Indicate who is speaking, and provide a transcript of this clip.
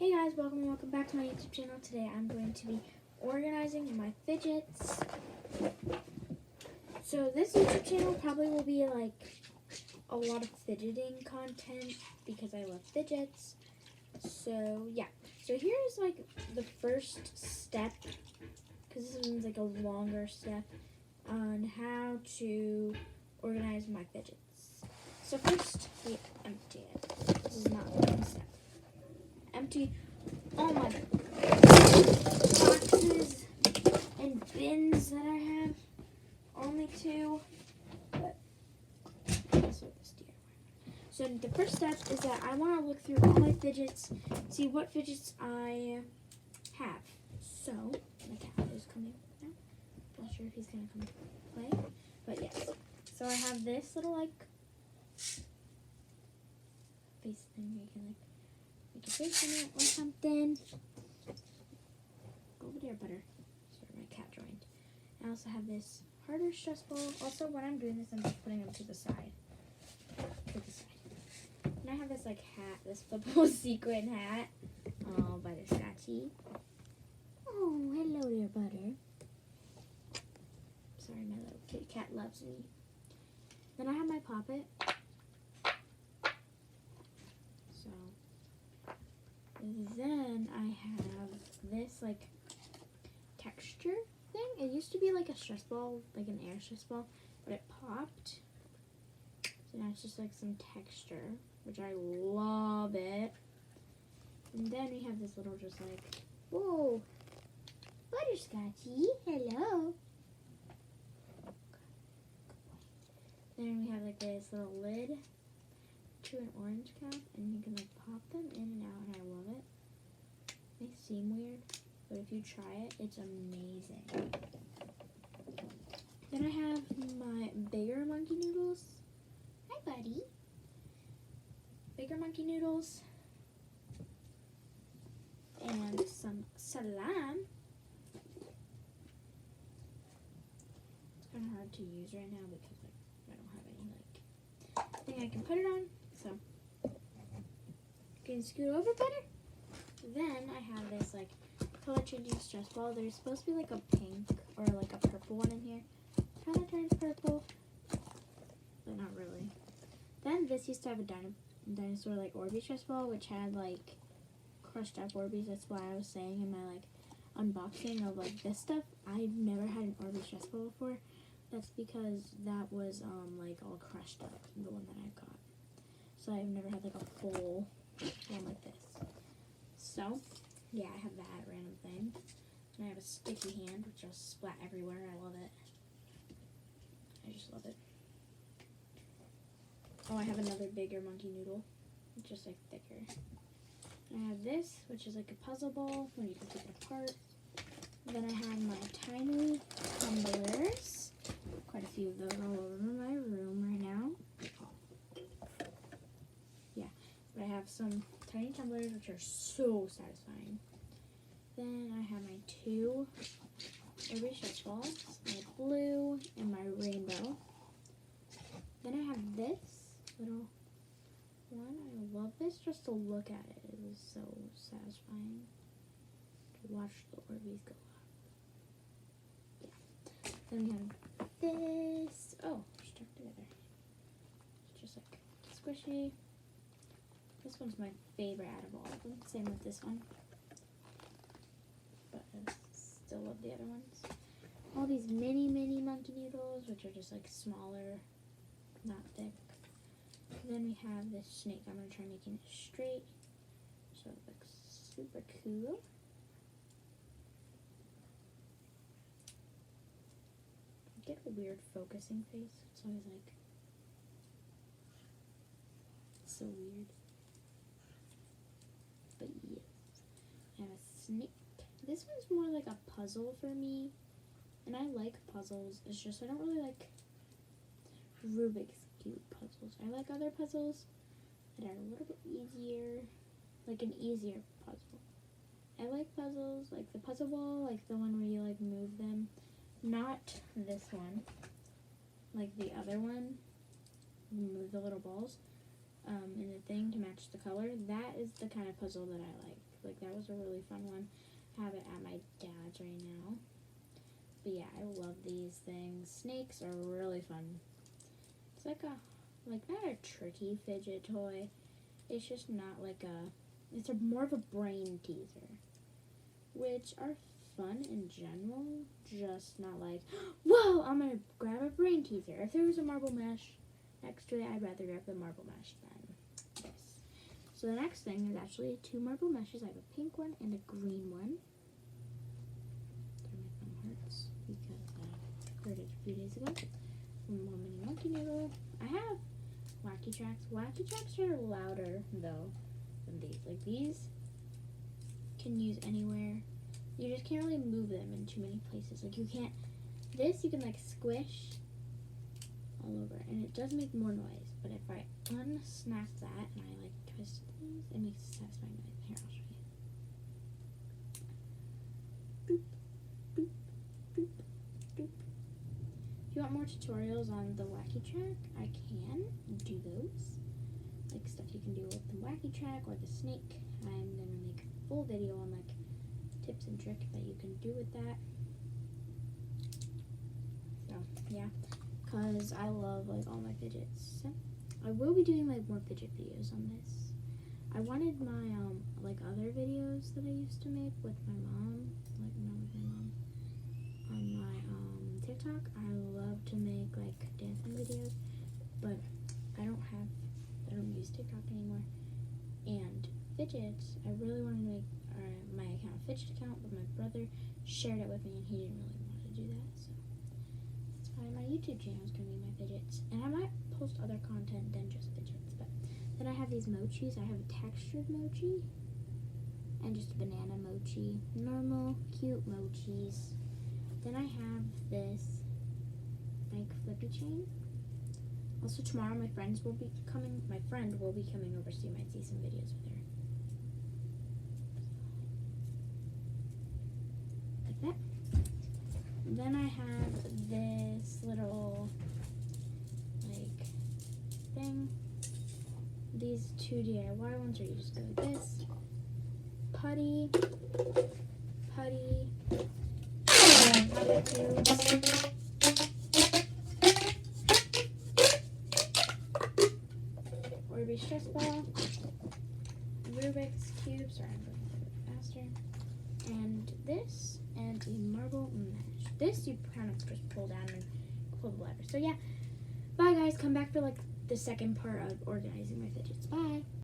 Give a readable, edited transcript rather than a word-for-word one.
Speaker 1: Hey guys, welcome back to my YouTube channel. Today I'm going to be organizing my fidgets. So this YouTube channel probably will be like a lot of fidgeting content because I love fidgets. So yeah, so here's like the first step, because this one's like a longer step on how to organize my fidgets. So first we empty it. This is not the first step. Empty all my boxes and bins that I have. Only two, but that's what this DIY. So the first step is that I want to look through all my fidgets, see what fidgets I have. So my cat is coming now. Not sure if he's gonna come play, but yes. So I have this little like face thing where you can like make a face in it or something. Go over there, butter. Sorry, my cat joined. I also have this harder stress ball. Also, when I'm doing this, I'm just putting them to the side. And I have this like hat, this football sequin hat. Oh, butterscotchy. Oh, hello there, butter. Sorry, my little kitty cat loves me. Then I have my poppet. Then I have this like texture thing. It used to be like a stress ball, like an air stress ball, but it popped. So now it's just like some texture, which I love it. And then we have this little just like, whoa, butterscotchy, hello. Then we have like this little lid to an orange cap, and you can like pop them in and out, and I love it. They seem weird, but if you try it, it's amazing. Then I have my bigger monkey noodles. Hi, buddy. Bigger monkey noodles. And some salam. It's kind of hard to use right now because like I don't have any like thing I can put it on. So, can you scoot over better? Then I have this like color changing stress ball. There's supposed to be like a pink or like a purple one in here. Kind of turns purple, but not really. Then this used to have a dinosaur like Orbeez stress ball, which had like crushed up Orbeez. That's why I was saying in my like unboxing of like this stuff, I've never had an Orbeez stress ball before. That's because that was like all crushed up, the one that I got. So I've never had like a full one like this. So, yeah, I have that random thing. And I have a sticky hand, which will splat everywhere. I love it. I just love it. Oh, I have another bigger monkey noodle. It's just like thicker. And I have this, which is like a puzzle ball when you can take it apart. Then I have my tiny tumblers. Quite a few of those all over my room right now. Yeah, but I have some tiny tumblers, which are so satisfying. Then I have my two Orbeez stress balls, my blue and my rainbow. Then I have this little one. I love this just to look at it. It is so satisfying to watch the Orbeez go up. Yeah. Then we have this. Oh, stuck together. It's just like squishy. This one's my favorite out of all of them. Same with this one. But I still love the other ones. All these mini monkey noodles, which are just like smaller, not thick. And then we have this snake. I'm going to try making it straight so it looks super cool. I get a weird focusing face. It's always like so weird. But yes, I have a snake. This one's more like a puzzle for me, and I like puzzles. It's just I don't really like Rubik's Cube puzzles. I like other puzzles that are a little bit easier, like an easier puzzle. I like puzzles like the puzzle ball, like the one where you like move them. Not this one, like the other one, you move the little balls. in the thing to match the color. That is the kind of puzzle that I like. Like, that was a really fun one. I have it at my dad's right now. But yeah, I love these things. Snakes are really fun. It's like not a tricky fidget toy. It's just not like it's more of a brain teaser, which are fun in general, just not like, whoa, I'm gonna grab a brain teaser. If there was a marble mesh next to it, I'd rather grab the marble mesh than this. So the next thing is actually 2 marble meshes. I have a pink one and a green one. My thumb hurts because I heard it a few days ago from Mom and Monkey Noodle. I have wacky tracks. Wacky tracks are louder though than these. Like, these can use anywhere. You just can't really move them in too many places. Like, you can't, this you can like squish all over, and it does make more noise. But if I unsnap that and I like twist these, it makes a satisfying noise. Here, I'll show you. Boop, boop, boop, boop. If you want more tutorials on the wacky track, I can do those. Like stuff you can do with the wacky track or the snake. I'm gonna make a full video on like tips and tricks that you can do with that. So yeah, because I love like all my fidgets. So, I will be doing like more fidget videos on this. I wanted my like other videos that I used to make with my mom, like not with my mom, on my TikTok. I love to make like dancing videos, but I don't use TikTok anymore. And fidgets, I really wanted to make my account a fidget account, but my brother shared it with me and he didn't really want to do that, so that's why my YouTube channel is going to be my fidgets. And I might post other content than just fidgets. But then I have these mochis. I have a textured mochi and just a banana mochi. Normal, cute mochis. Then I have this like flippy chain. Also tomorrow my friend will be coming over, so you might see some videos with her. Like that. Then I have this little like thing. These 2 DIY ones where you just go like this. Putty. Orbeez stress ball. Rubik's cube. Sorry, I'm going a little bit faster. And this, and a marble mesh. This you kind of just pull down and pull the lever. So yeah, bye guys. Come back for like the second part of organizing my fidgets. Bye.